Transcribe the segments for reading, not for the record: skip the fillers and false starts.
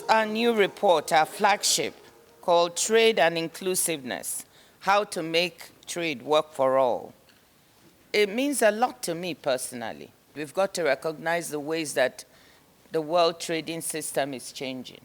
our new report, our flagship, called Trade and Inclusiveness, How to Make Trade Work for All, it means a lot to me personally. We've got to recognize the ways that the world trading system is changing.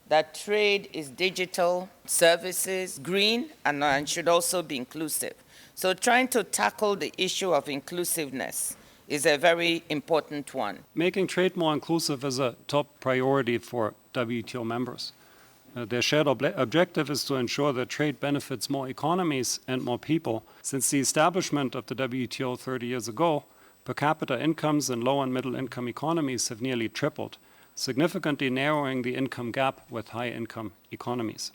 That trade is digital, services, green, and should also be inclusive. So trying to tackle the issue of inclusiveness is a very important one. Making trade more inclusive is a top priority for WTO members. Their shared objective is to ensure that trade benefits more economies and more people. Since the establishment of the WTO 30 years ago, per capita incomes in low and middle income economies have nearly tripled, significantly narrowing the income gap with high income economies.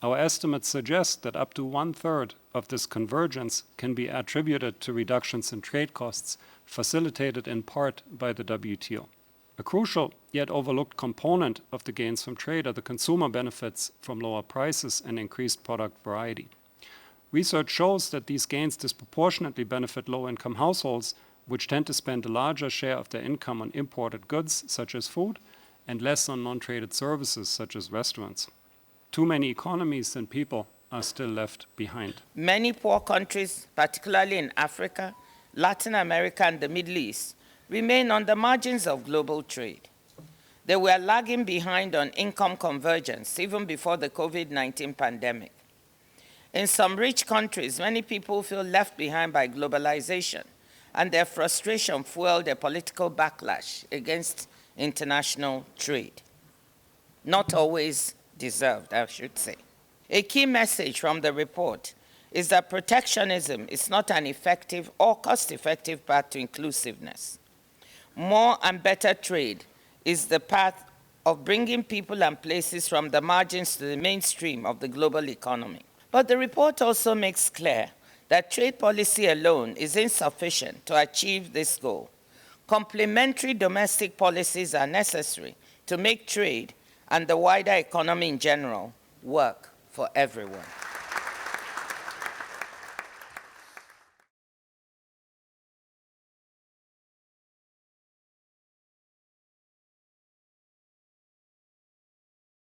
Our estimates suggest that up to 1/3 of this convergence can be attributed to reductions in trade costs, facilitated in part by the WTO. A crucial yet overlooked component of the gains from trade are the consumer benefits from lower prices and increased product variety. Research shows that these gains disproportionately benefit low-income households, which tend to spend a larger share of their income on imported goods, such as food, and less on non-traded services, such as restaurants. Too many economies and people are still left behind. Many poor countries, particularly in Africa, Latin America, and the Middle East, remain on the margins of global trade. They were lagging behind on income convergence even before the COVID-19 pandemic. In some rich countries, many people feel left behind by globalization, and their frustration fueled a political backlash against international trade. Not always deserved, I should say. A key message from the report is that protectionism is not an effective or cost-effective path to inclusiveness. More and better trade is the path of bringing people and places from the margins to the mainstream of the global economy. But the report also makes clear that trade policy alone is insufficient to achieve this goal. Complementary domestic policies are necessary to make trade and the wider economy in general work for everyone.